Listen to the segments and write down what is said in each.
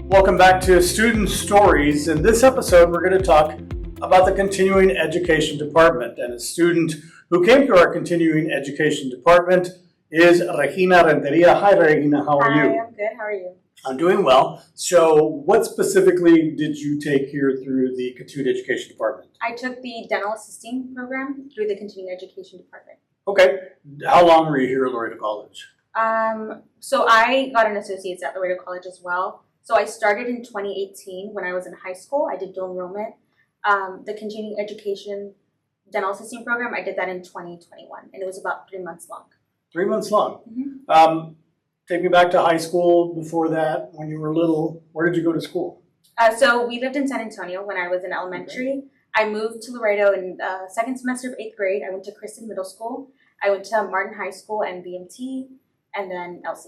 Welcome back to Student Stories. In this episode, we're going to talk about the Continuing Education Department. And a student who came to our Continuing Education Department is Regina Renteria. Hi, Regina. How are you? Hi, I'm good. How are you? I'm doing well. So what specifically did you take here through the Continuing Education Department? I took the dental assisting program through the Continuing Education Department. Okay. How long were you here at Laredo College? So I got an associate's at Laredo College as well. So I started in 2018 when I was in high school. I did dual enrollment. The Continuing Education Dental Assisting Program, I did that in 2021, and it was about 3 months long. 3 months long. Mm-hmm. Take me back to high school. Before that, when you were little, where did you go to school? So we lived in San Antonio when I was in elementary. Okay. I moved to Laredo in the second semester of 8th grade. I went to Kristen Middle School. I went to Martin High School and BMT, and then LC.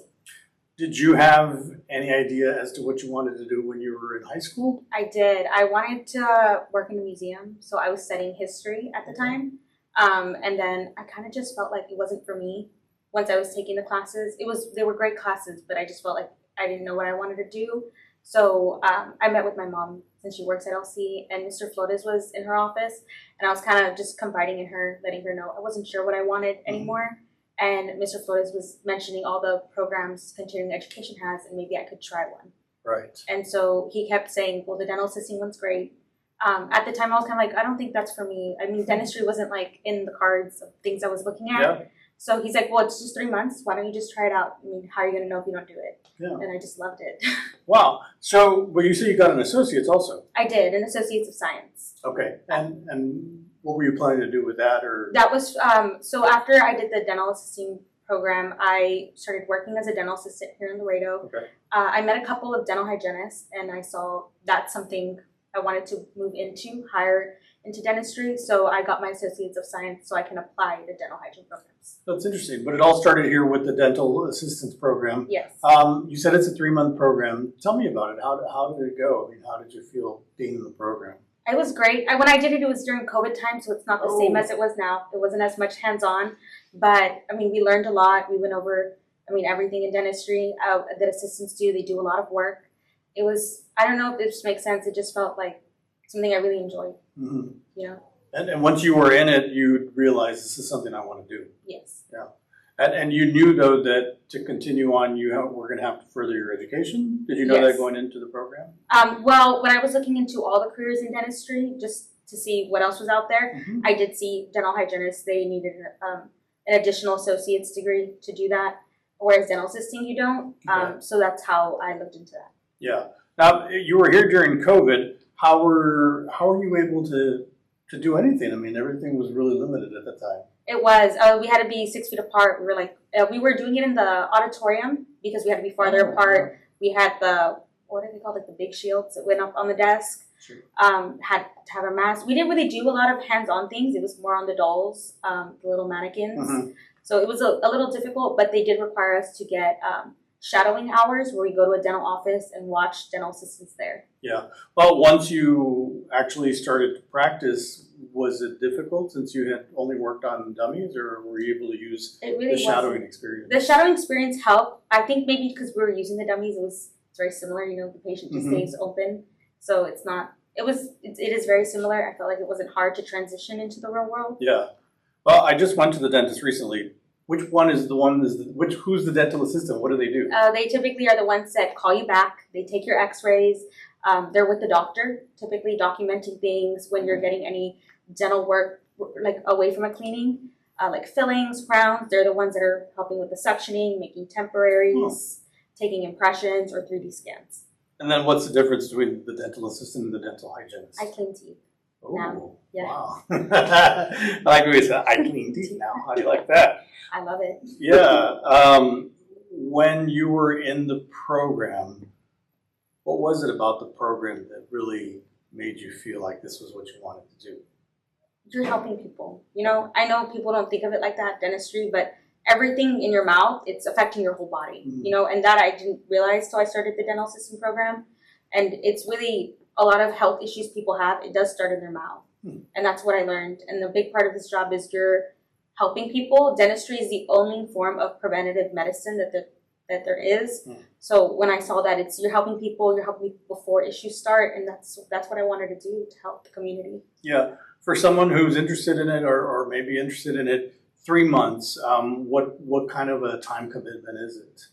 Did you have any idea as to what you wanted to do when you were in high school? I did. I wanted to work in a museum, so I was studying history at the time. And then I kind of just felt like it wasn't for me once I was taking the classes. They were great classes, but I just felt like I didn't know what I wanted to do. So I met with my mom since she works at LC, and Mr. Flores was in her office, and I was kind of just confiding in her, letting her know I wasn't sure what I wanted anymore. And Mr. Flores was mentioning all the programs continuing education has, and maybe I could try one. Right. And so he kept saying, well, the dental assisting one's great. At the time, I was kind of like, I don't think that's for me. I mean, dentistry wasn't like in the cards of things I was looking at. Yeah. So he's like, well, it's just 3 months. Why don't you just try it out? I mean, how are you going to know if you don't do it? Yeah. And I just loved it. Wow. So, well, you said you got an associate's also. I did, an Associates of Science. Okay. And what were you planning to do with that? Or that was, so after I did the dental assisting program, I started working as a dental assistant here in Laredo. Okay. I met a couple of dental hygienists, and I saw that's something I wanted to move into, higher into dentistry. So I got my Associates of Science so I can apply to dental hygiene programs. That's interesting. But it all started here with the dental assistance program. Yes. You said it's a 3-month program. Tell me about it. How did it go? I mean, how did you feel being in the program? It was great. When I did it, it was during COVID time, so it's not the same as it was now. It wasn't as much hands-on, but I mean, we learned a lot. We went over, everything in dentistry that assistants do. They do a lot of work. It was, I don't know if this makes sense. It just felt like something I really enjoyed. Mm-hmm. You know. And once you were in it, you realized this is something I want to do. Yes. Yeah. And you knew, though, that to continue on, we're going to have to further your education? Did you know that going into the program? Well, when I was looking into all the careers in dentistry, just to see what else was out there, I did see dental hygienists. They needed an additional associate's degree to do that, whereas dental assisting, you don't. Okay. So that's how I looked into that. Yeah. Now, you were here during COVID. How were you able to do anything? I mean, everything was really limited at the time. It was. We had to be 6 feet apart. We were doing it in the auditorium because we had to be farther apart. We had what are they called? Like the big shields that went up on the desk. Sure. Had to have a mask. We didn't really do a lot of hands-on things. It was more on the dolls, the little mannequins. Mm-hmm. So it was a little difficult, but they did require us to get shadowing hours where we go to a dental office and watch dental assistants there. Yeah. Well, once you actually started to practice, was it difficult since you had only worked on dummies, or were you able to use the shadowing experience? The shadowing experience helped. I think maybe because we were using the dummies, it's very similar. The patient just stays open. So it is very similar. I felt like it wasn't hard to transition into the real world. Yeah. Well, I just went to the dentist recently. Which one is the one? Who's the dental assistant? What do they do? They typically are the ones that call you back. They take your X-rays. They're with the doctor, typically documenting things when you're getting any dental work, like away from a cleaning, like fillings, crowns. They're the ones that are helping with the suctioning, making temporaries, taking impressions, or 3D scans. And then what's the difference between the dental assistant and the dental hygienist? I clean teeth. Oh, now. Yeah. Wow. I like when you said, I clean teeth now. How do you like that? I love it. Yeah. When you were in the program, what was it about the program that really made you feel like this was what you wanted to do? You're helping people. I know people don't think of it like that, dentistry, but everything in your mouth, it's affecting your whole body, and that I didn't realize till I started the dental assistant program. And it's really a lot of health issues people have. It does start in their mouth. And that's what I learned. And the big part of this job is you're helping people. Dentistry is the only form of preventative medicine that the that there is. Mm. So when I saw that you're helping people before issues start, and that's what I wanted to do to help the community. Yeah. For someone who's interested in it or maybe interested in it, 3 months, what kind of a time commitment is it?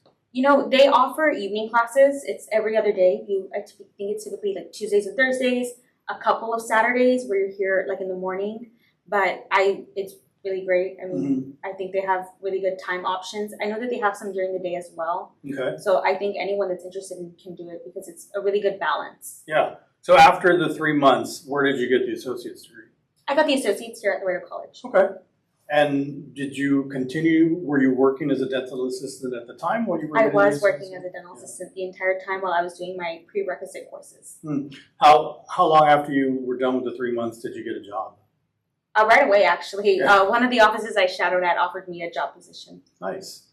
They offer evening classes. It's every other day. I think it's typically like Tuesdays and Thursdays, a couple of Saturdays where you're here like in the morning. But it's really great. I mean, I think they have really good time options. I know that they have some during the day as well. Okay. So I think anyone that's interested can do it because it's a really good balance. Yeah. So after the 3 months, where did you get the associate's degree? I got the associates here at Laredo College. Okay. And did you continue? Were you working as a dental assistant at the time while you were? I was working as a dental assistant the entire time while I was doing my prerequisite courses. How long after you were done with the 3 months did you get a job? Right away, actually. Yeah. One of the offices I shadowed at offered me a job position. Nice.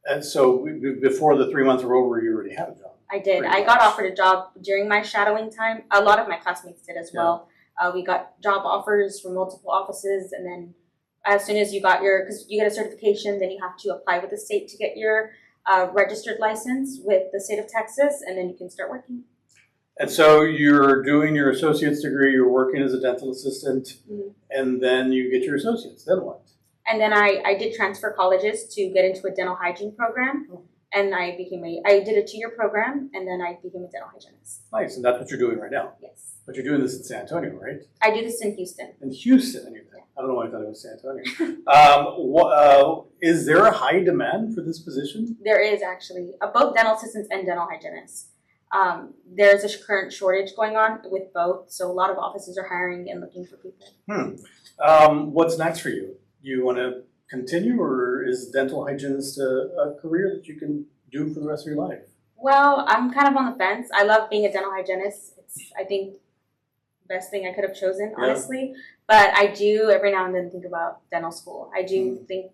And so before the 3 months were over, you already had a job. I did. Pretty I got offered a job during my shadowing time. A lot of my classmates did as well. We got job offers from multiple offices, and then as soon as you got because you get a certification, then you have to apply with the state to get your registered license with the state of Texas, and then you can start working. And so you're doing your associate's degree, you're working as a dental assistant, and then you get your associates. Then what? And then I did transfer colleges to get into a dental hygiene program, and I did a 2-year program, and then I became a dental hygienist. Nice, and that's what you're doing right now? Yes. But you're doing this in San Antonio, right? I do this in Houston. In Houston, I don't know why I thought it was San Antonio. Is there a high demand for this position? There is actually, both dental assistants and dental hygienists. There's a current shortage going on with both, so a lot of offices are hiring and looking for people. What's next for you? You want to continue, or is dental hygienist a career that you can do for the rest of your life? Well, I'm kind of on the fence. I love being a dental hygienist. It's, I think, best thing I could have chosen, honestly. But I do every now and then think about dental school. I do think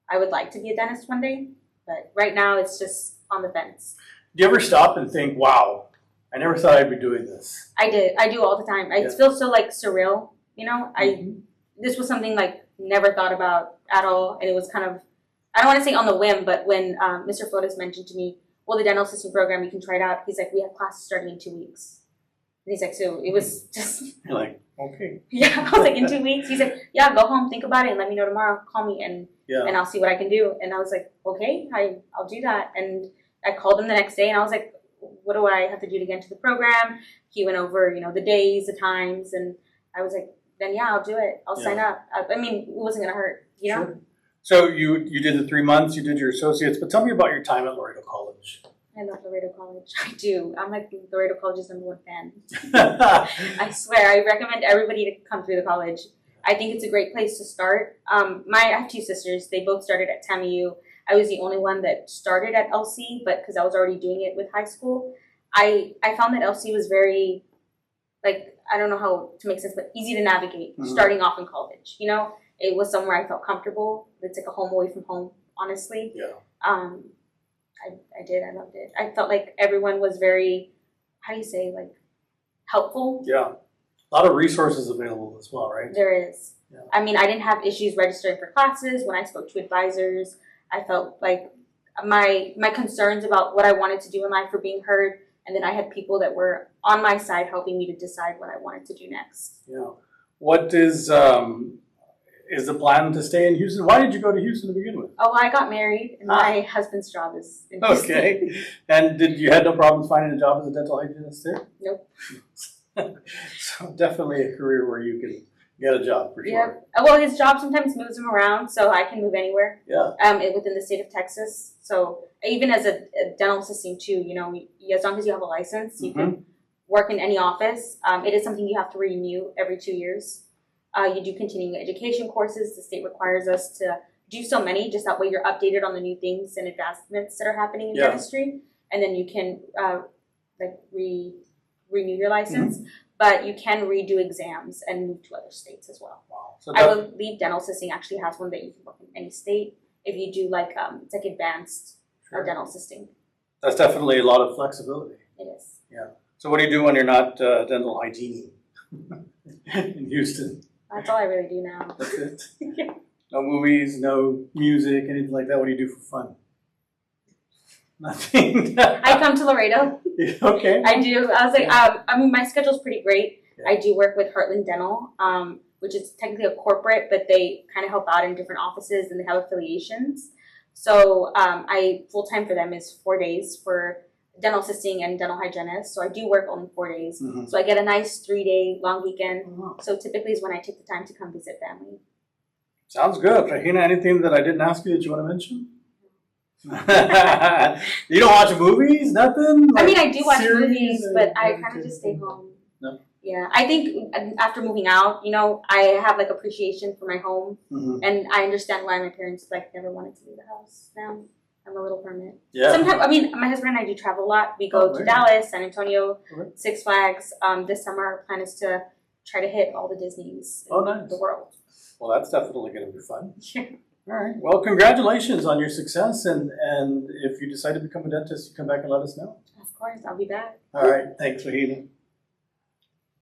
I would like to be a dentist one day, but right now it's just on the fence. Do you ever stop and think, wow, I never thought I'd be doing this? I did. I do all the time. It feels so like surreal, This was something like never thought about at all, and it was kind of, I don't want to say on the whim, but when Mr. Flores mentioned to me, well, the dental assisting program, you can try it out. He's like, we have classes starting in 2 weeks. And he's like, so it was just... You're like, okay. Yeah, I was like, in 2 weeks? He's like, yeah, go home, think about it, and let me know tomorrow. Call me, and I'll see what I can do. And I was like, okay, I'll do that. And I called him the next day, and I was like, what do I have to do to get into the program? He went over, the days, the times, and I was like, then yeah, I'll do it. I'll sign up. I mean, it wasn't going to hurt, Sure. So you did the 3 months, you did your associates, but tell me about your time at Laredo College. I love Laredo College. I do. I'm like Laredo College's #1 fan. I swear, I recommend everybody to come through the college. I think it's a great place to start. I have 2 sisters. They both started at TAMU. I was the only one that started at LC, but because I was already doing it with high school, I found that LC was very, I don't know how to make sense, but easy to navigate starting off in college. It was somewhere I felt comfortable. It's like a home away from home, honestly. Yeah. I did. I loved it. I felt like everyone was very, helpful. Yeah. A lot of resources available as well, right? There is. Yeah. I mean, I didn't have issues registering for classes. When I spoke to advisors, I felt like my concerns about what I wanted to do in life were being heard. And then I had people that were on my side helping me to decide what I wanted to do next. Yeah. What is the plan to stay in Houston? Why did you go to Houston to begin with? Oh, I got married, and my husband's job is in Houston. Okay. And you had no problems finding a job as a dental hygienist there? Nope. So definitely a career where you can get a job for sure. Yeah. Well, his job sometimes moves him around, so I can move anywhere. Yeah. Within the state of Texas. So even as a dental assistant too, as long as you have a license, you can work in any office. It is something you have to renew every 2 years. You do continuing education courses. The state requires us to do so many, just that way you're updated on the new things and advancements that are happening in dentistry, and then you can renew your license. But you can redo exams and move to other states as well. Wow. So I believe dental assisting actually has one that you can work in any state if you do it's like advanced dental assisting. That's definitely a lot of flexibility. It is. Yeah. So what do you do when you're not dental hygiene in Houston? That's all I really do now. That's it? Yeah. No movies, no music, anything like that? What do you do for fun? Nothing. I come to Laredo. Okay. I do. I was like, I mean, my schedule's pretty great. Yeah. I do work with Heartland Dental, which is technically a corporate, but they kind of help out in different offices and they have affiliations. So I full-time for them is 4 days for dental assisting and dental hygienist. So I do work only 4 days. Mm-hmm. So I get a nice 3-day long weekend. Oh. So typically is when I take the time to come visit family. Sounds good. Regina, anything that I didn't ask you that you want to mention? You don't watch movies? Nothing? I mean, I do watch series movies, but I kind of just stay home. No? Yeah, I think after moving out, I have like appreciation for my home, and I understand why my parents like never wanted to leave the house. Now I'm a little hermit. Yeah. Sometimes, I mean, my husband and I do travel a lot. We go to Dallas, San Antonio, Six Flags. This summer, our plan is to try to hit all the Disneys in the world. Well, that's definitely going to be fun. Yeah. All right. Well, congratulations on your success, and if you decide to become a dentist, you come back and let us know. Of course, I'll be back. All right. Thanks, Regina.